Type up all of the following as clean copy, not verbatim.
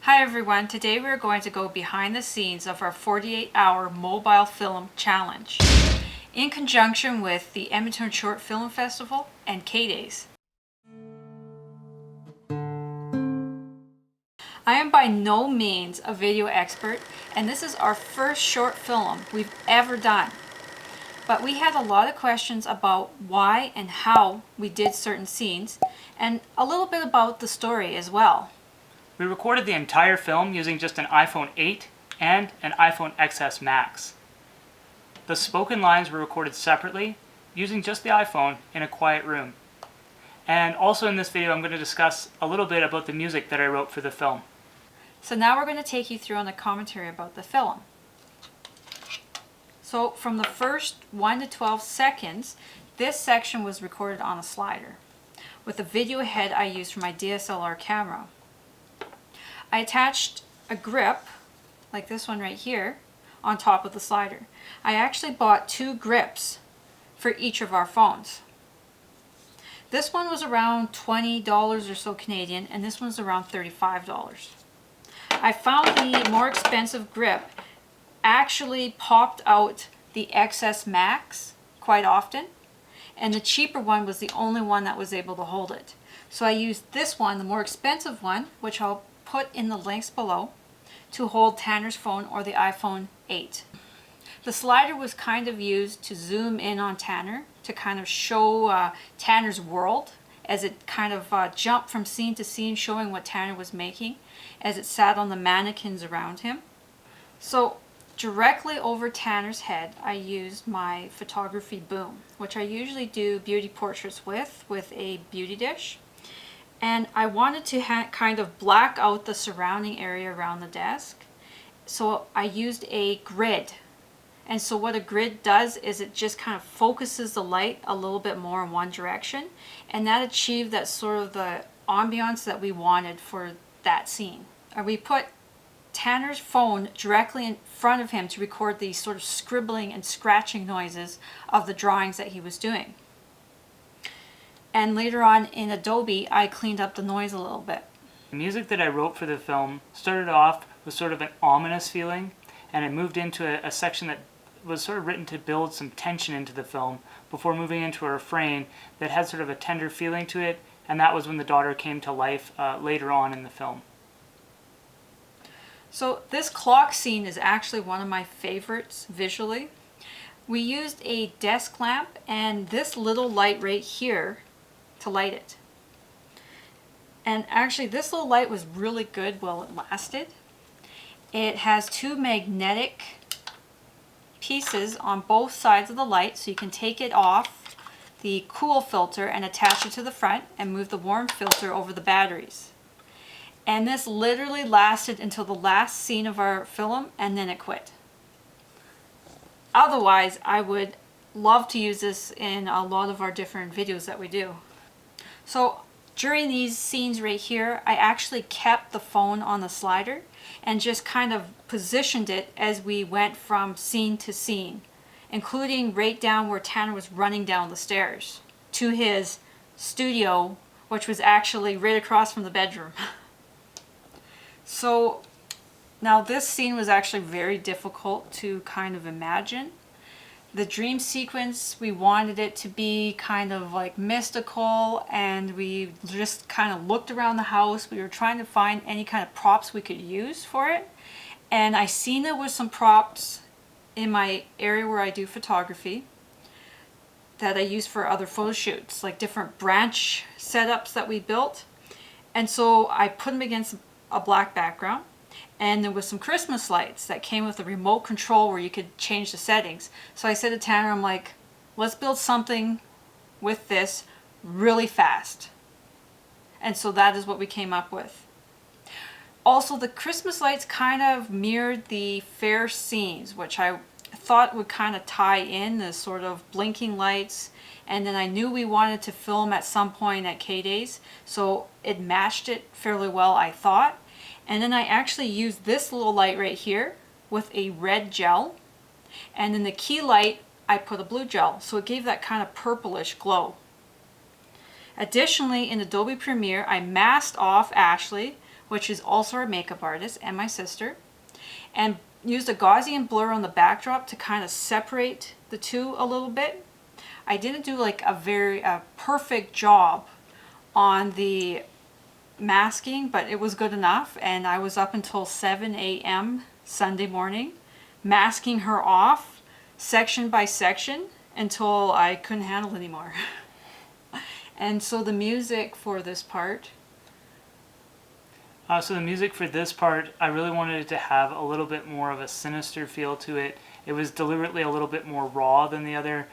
Hi everyone, today we're going to go behind the scenes of our 48-hour mobile film challenge in conjunction with the Edmonton Short Film Festival and K-Days. I am by no means a video expert, and this is our first short film we've ever done. But we had a lot of questions about why and how we did certain scenes, and a little bit about the story as well. We recorded the entire film using just an iPhone 8 and an iPhone XS Max. The spoken lines were recorded separately using just the iPhone in a quiet room. And also in this video I'm going to discuss a little bit about the music that I wrote for the film. So now we're going to take you through on the commentary about the film. So from the first 1 to 12 seconds, this section was recorded on a slider with a video head I used for my DSLR camera. I attached a grip, like this one right here, on top of the slider. I actually bought 2 grips for each of our phones. This one was around $20 or so Canadian, and this one's around $35. I found the more expensive grip actually popped out the XS Max quite often, and the cheaper one was the only one that was able to hold it. So I used this one, the more expensive one, which I'll put in the links below, to hold Tanner's phone or the iPhone 8. The slider was kind of used to zoom in on Tanner to kind of show Tanner's world as it kind of jumped from scene to scene, showing what Tanner was making as it sat on the mannequins around him. So directly over Tanner's head I used my photography boom, which I usually do beauty portraits with a beauty dish. And I wanted to kind of black out the surrounding area around the desk. So I used a grid. And so what a grid does is it just kind of focuses the light a little bit more in one direction. And that achieved that sort of the ambiance that we wanted for that scene. And we put Tanner's phone directly in front of him to record the sort of scribbling and scratching noises of the drawings that he was doing. And later on in Adobe, I cleaned up the noise a little bit. The music that I wrote for the film started off with sort of an ominous feeling, and it moved into a section that was sort of written to build some tension into the film before moving into a refrain that had sort of a tender feeling to it, and that was when the daughter came to life later on in the film. So this clock scene is actually one of my favorites visually. We used a desk lamp and this little light right here to light it. And actually this little light was really good while it lasted. It has 2 magnetic pieces on both sides of the light, so you can take it off the cool filter and attach it to the front and move the warm filter over the batteries. And this literally lasted until the last scene of our film, and then it quit. Otherwise, I would love to use this in a lot of our different videos that we do. So during these scenes right here, I actually kept the phone on the slider and just kind of positioned it as we went from scene to scene, including right down where Tanner was running down the stairs to his studio, which was actually right across from the bedroom. So now this scene was actually very difficult to kind of imagine. The dream sequence, we wanted it to be kind of like mystical, and we just kind of looked around the house. We were trying to find any kind of props we could use for it. And I seen there was some props in my area where I do photography that I use for other photo shoots, like different branch setups that we built. And so I put them against a black background. And there was some Christmas lights that came with a remote control where you could change the settings. So I said to Tanner, I'm like, let's build something with this really fast. And so that is what we came up with. Also, the Christmas lights kind of mirrored the fair scenes, which I thought would kind of tie in the sort of blinking lights. And then I knew we wanted to film at some point at K-Days, so it matched it fairly well, I thought. And then I actually used this little light right here with a red gel. And in the key light, I put a blue gel. So it gave that kind of purplish glow. Additionally, in Adobe Premiere, I masked off Ashley which is also our makeup artist, and my sister, and used a Gaussian blur on the backdrop to kind of separate the two a little bit. I didn't do like a perfect job on the masking, but it was good enough, and I was up until 7 a.m. Sunday morning masking her off section by section until I couldn't handle anymore. And so the music for this part, I really wanted it to have a little bit more of a sinister feel to it. It was deliberately a little bit more raw than the other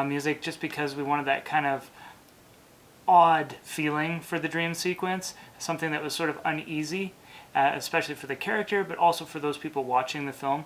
music, just because we wanted that kind of odd feeling for the dream sequence, something that was sort of uneasy, especially for the character, but also for those people watching the film.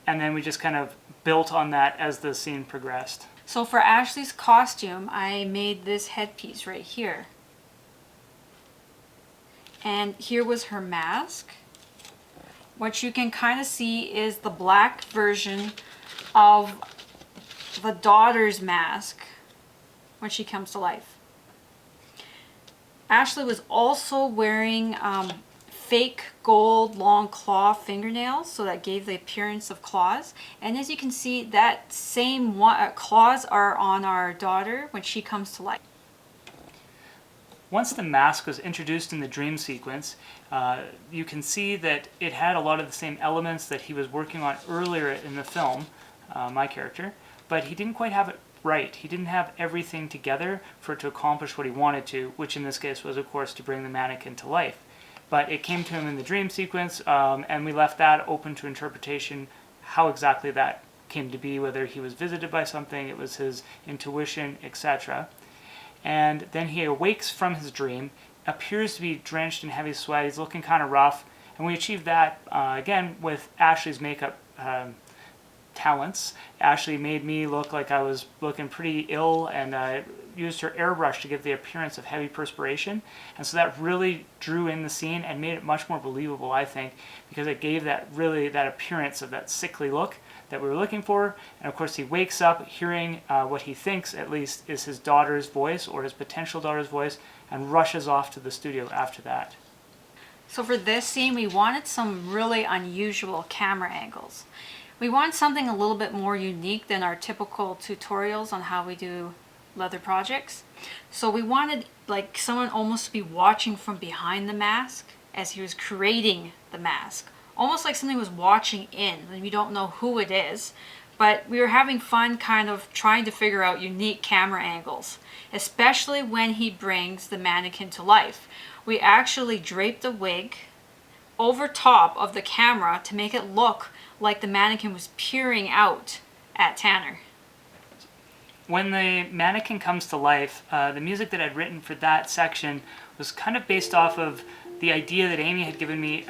And then we just kind of built on that as the scene progressed. so for Ashley's costume, I made this headpiece right here. And here was her mask. What you can kind of see is the black version of the daughter's mask when she comes to life. Ashley was also wearing fake gold long claw fingernails, so that gave the appearance of claws. And as you can see, that same claws are on our daughter when she comes to life. Once the mask was introduced in the dream sequence, you can see that it had a lot of the same elements that he was working on earlier in the film, my character, but he didn't quite have it right. He didn't have everything together for it to accomplish what he wanted to, which in this case was, of course, to bring the mannequin to life. But it came to him in the dream sequence, and we left that open to interpretation, how exactly that came to be, whether he was visited by something, it was his intuition, etc. And then he awakes from his dream, appears to be drenched in heavy sweat, he's looking kind of rough, and we achieved that, again, with Ashley's makeup talents. Ashley made me look like I was looking pretty ill, and used her airbrush to give the appearance of heavy perspiration, and so that really drew in the scene and made it much more believable, I think, because it gave that appearance of that sickly look that we were looking for. And of course he wakes up hearing what he thinks at least is his daughter's voice, or his potential daughter's voice, and rushes off to the studio after that. So for this scene, we wanted some really unusual camera angles. We wanted something a little bit more unique than our typical tutorials on how we do leather projects. So we wanted like someone almost to be watching from behind the mask as he was creating the mask. Almost like something was watching in, and we don't know who it is, but we were having fun kind of trying to figure out unique camera angles, especially when he brings the mannequin to life. We actually draped a wig over top of the camera to make it look like the mannequin was peering out at Tanner. When the mannequin comes to life, the music that I'd written for that section was kind of based off of the idea that Amy had given me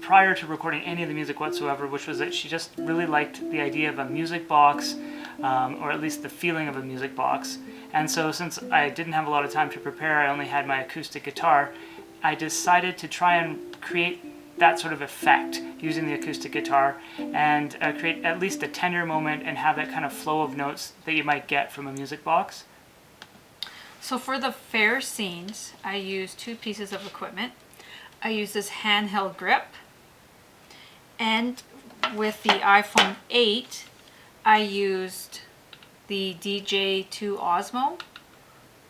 prior to recording any of the music whatsoever, which was that she just really liked the idea of a music box, or at least the feeling of a music box. And so since I didn't have a lot of time to prepare, I only had my acoustic guitar, I decided to try and create that sort of effect using the acoustic guitar, and create at least a tender moment and have that kind of flow of notes that you might get from a music box. So for the fair scenes, I used two pieces of equipment. I used this handheld grip, and with the iPhone 8, I used the DJ2 Osmo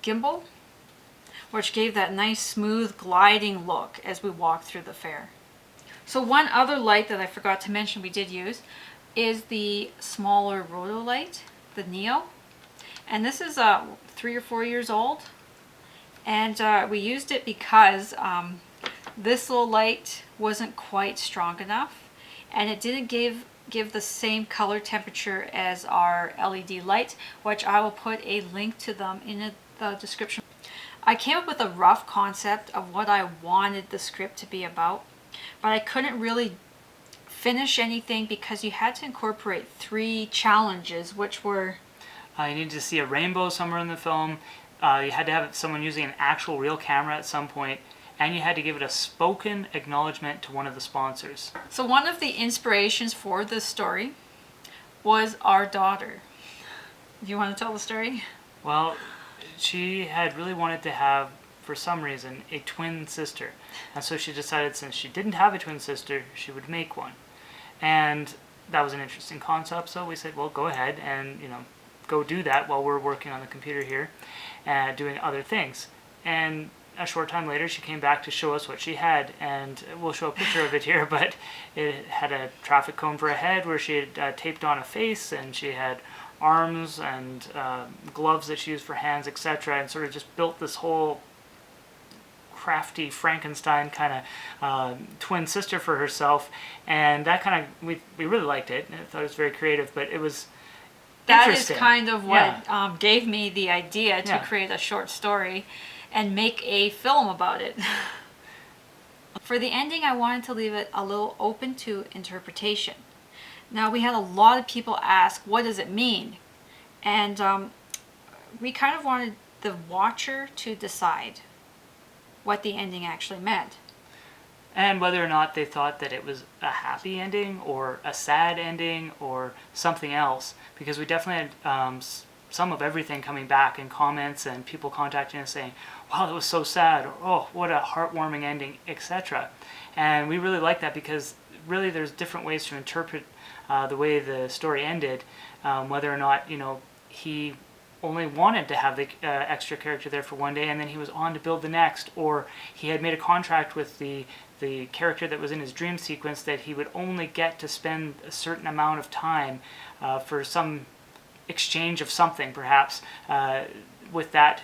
gimbal, which gave that nice smooth gliding look as we walked through the fair. So one other light that I forgot to mention we did use is the smaller Roto Light, the Neo. And this is 3 or 4 years old. And we used it because this little light wasn't quite strong enough, and it didn't give the same color temperature as our LED light, which I will put a link to them in the description. I came up with a rough concept of what I wanted the script to be about, but I couldn't really finish anything because you had to incorporate 3 challenges, which were... You needed to see a rainbow somewhere in the film, you had to have someone using an actual real camera at some point, and you had to give it a spoken acknowledgement to one of the sponsors. So one of the inspirations for this story was our daughter. Do you want to tell the story? Well, she had really wanted to have for some reason, a twin sister. And so she decided since she didn't have a twin sister, she would make one. And that was an interesting concept, so we said, well, go ahead and, go do that while we're working on the computer here and doing other things. And a short time later, she came back to show us what she had, and we'll show a picture of it here, but it had a traffic cone for a head where she had taped on a face, and she had arms and gloves that she used for hands, etc., and sort of just built this whole crafty Frankenstein kind of twin sister for herself. And that kind of, we really liked it, and I thought it was very creative, but it was that is interesting. kind of what gave me the idea to create a short story and make a film about it. For the ending, I wanted to leave it a little open to interpretation. Now, we had a lot of people ask, what does it mean? And we kind of wanted the watcher to decide what the ending actually meant. And whether or not they thought that it was a happy ending or a sad ending or something else, because we definitely had some of everything coming back in comments and people contacting us saying, wow, that was so sad, or oh, what a heartwarming ending, etc. And we really like that because really there's different ways to interpret the way the story ended, whether or not, he only wanted to have the extra character there for one day and then he was on to build the next, or he had made a contract with the character that was in his dream sequence that he would only get to spend a certain amount of time for some exchange of something, perhaps, with that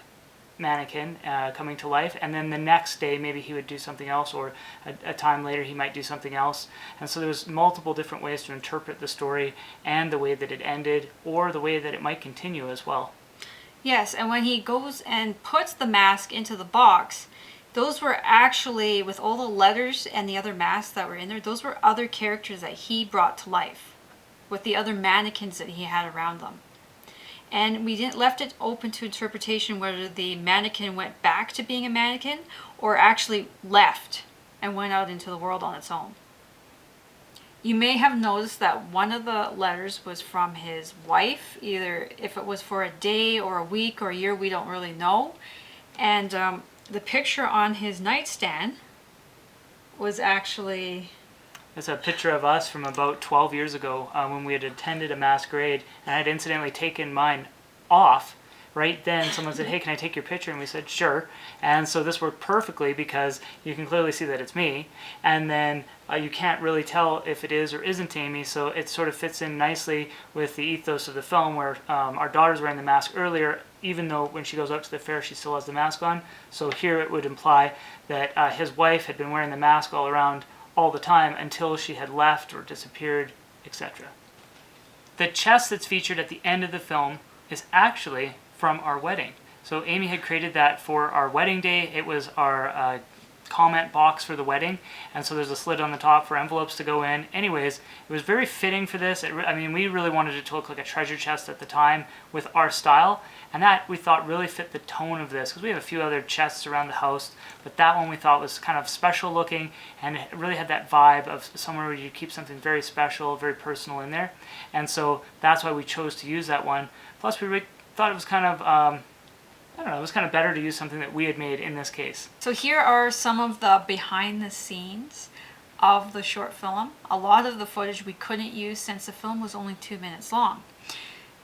mannequin coming to life, and then the next day maybe he would do something else, or a time later he might do something else. And so there's multiple different ways to interpret the story and the way that it ended, or the way that it might continue as well. Yes, and when he goes and puts the mask into the box, those were actually, with all the letters and the other masks that were in there, those were other characters that he brought to life with the other mannequins that he had around them. And we didn't left it open to interpretation whether the mannequin went back to being a mannequin or actually left and went out into the world on its own. You may have noticed that one of the letters was from his wife, either if it was for a day or a week or a year, we don't really know. And the picture on his nightstand was actually... It's a picture of us from about 12 years ago when we had attended a masquerade, and I had incidentally taken mine off. Right then, someone said, hey, can I take your picture? And we said, sure. And so this worked perfectly because you can clearly see that it's me. And then you can't really tell if it is or isn't Amy, so it sort of fits in nicely with the ethos of the film where our daughter's wearing the mask earlier, even though when she goes out to the fair, she still has the mask on. So here it would imply that his wife had been wearing the mask all around all the time until she had left or disappeared, etc. The chest that's featured at the end of the film is actually from our wedding. So Amy had created that for our wedding day. It was our comment box for the wedding, and so there's a slit on the top for envelopes to go in. Anyways, it was very fitting for this. We really wanted it to look like a treasure chest at the time with our style, and that we thought really fit the tone of this, because we have a few other chests around the house, but that one we thought was kind of special looking, and it really had that vibe of somewhere where you keep something very special, very personal in there, and so that's why we chose to use that one. Plus, we thought it was kind of it was kind of better to use something that we had made in this case. So here are some of the behind the scenes of the short film. A lot of the footage we couldn't use since the film was only 2 minutes long.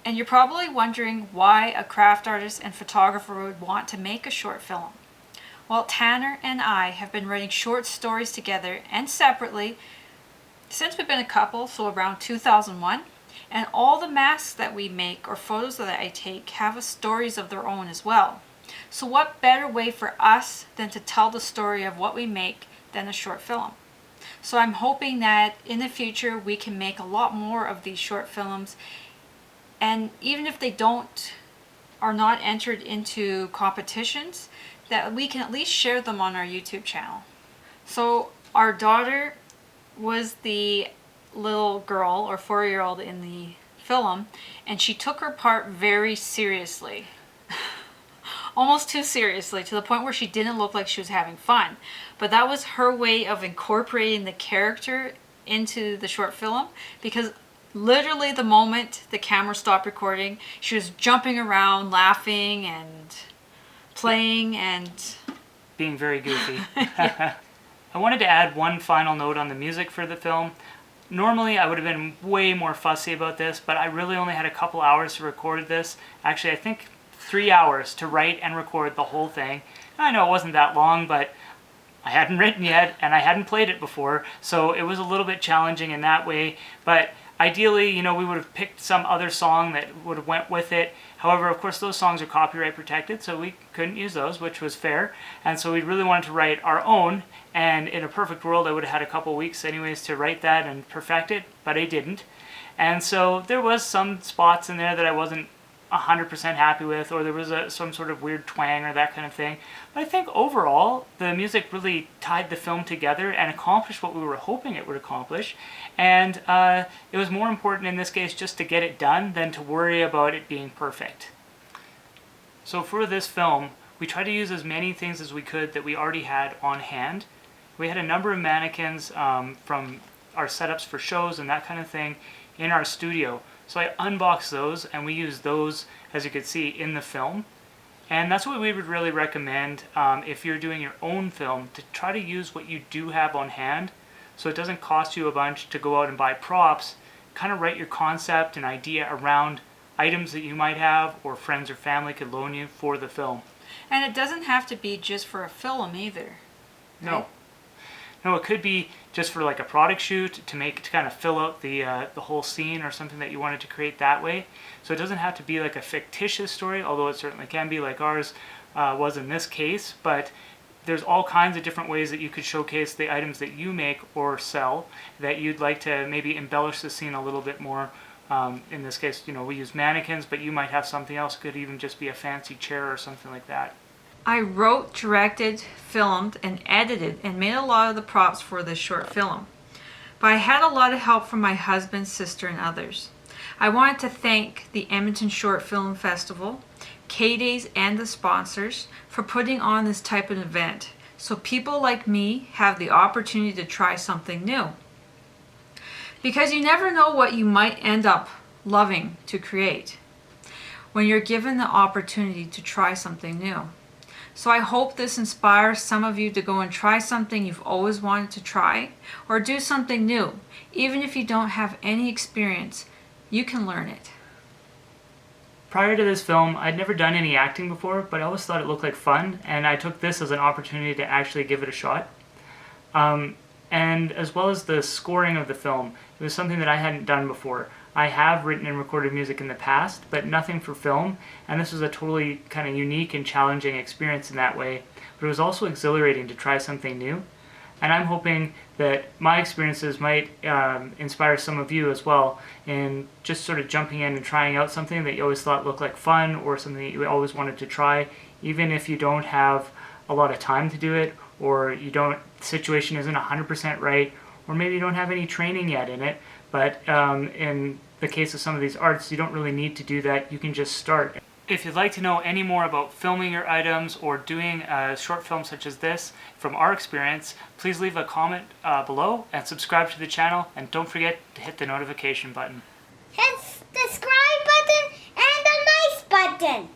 And you're probably wondering why a craft artist and photographer would want to make a short film. Well, Tanner and I have been writing short stories together and separately since we've been a couple, so around 2001. And all the masks that we make or photos that I take have stories of their own as well. So what better way for us than to tell the story of what we make than a short film? So I'm hoping that in the future we can make a lot more of these short films, and even if they are not entered into competitions, that we can at least share them on our YouTube channel. So our daughter was the little girl or 4-year-old in the film, and she took her part very seriously. Almost too seriously, to the point where she didn't look like she was having fun. But that was her way of incorporating the character into the short film, because literally the moment the camera stopped recording, she was jumping around, laughing and playing, and being very goofy. I wanted to add one final note on the music for the film. Normally I would have been way more fussy about this, but I really only had a couple hours to record this. Actually, I think 3 hours to write and record the whole thing. I know it wasn't that long, but I hadn't written yet and I hadn't played it before, so it was a little bit challenging in that way. But ideally, you know, we would have picked some other song that would have went with it. However, of course, those songs are copyright protected, so we couldn't use those, which was fair. And so we really wanted to write our own, and in a perfect world, I would have had a couple weeks anyways to write that and perfect it, but I didn't. And so there was some spots in there that I wasn't 100% happy with, or there was some sort of weird twang or that kind of thing. But I think overall, the music really tied the film together and accomplished what we were hoping it would accomplish. And it was more important in this case just to get it done than to worry about it being perfect. So for this film, we tried to use as many things as we could that we already had on hand. We had a number of mannequins from our setups for shows and that kind of thing in our studio. So I unboxed those, and we used those, as you could see, in the film. And that's what we would really recommend if you're doing your own film, to try to use what you do have on hand, so it doesn't cost you a bunch to go out and buy props. Kind of write your concept and idea around items that you might have or friends or family could loan you for the film. And it doesn't have to be just for a film either. No. Right? No, it could be just for like a product shoot to kind of fill out the whole scene or something that you wanted to create that way. So it doesn't have to be like a fictitious story, although it certainly can be, like ours was in this case. But there's all kinds of different ways that you could showcase the items that you make or sell that you'd like to maybe embellish the scene a little bit more. In this case, you know, we use mannequins, but you might have something else. It could even just be a fancy chair or something like that. I wrote, directed, filmed, and edited, and made a lot of the props for this short film. But I had a lot of help from my husband, sister, and others. I wanted to thank the Edmonton Short Film Festival, K-Days, and the sponsors for putting on this type of event, so people like me have the opportunity to try something new. Because you never know what you might end up loving to create when you're given the opportunity to try something new. So I hope this inspires some of you to go and try something you've always wanted to try, or do something new. Even if you don't have any experience, you can learn it. Prior to this film, I'd never done any acting before, but I always thought it looked like fun, and I took this as an opportunity to actually give it a shot. And as well as the scoring of the film, it was something that I hadn't done before. I have written and recorded music in the past, but nothing for film, and this was a totally kind of unique and challenging experience in that way. But it was also exhilarating to try something new, and I'm hoping that my experiences might inspire some of you as well in just sort of jumping in and trying out something that you always thought looked like fun, or something that you always wanted to try, even if you don't have a lot of time to do it, or the situation isn't 100% right, or maybe you don't have any training yet in it. But in the case of some of these arts, you don't really need to do that. You can just start. If you'd like to know any more about filming your items or doing a short film such as this from our experience, please leave a comment below and subscribe to the channel, and don't forget to hit the notification button. Hit the subscribe button and the nice button.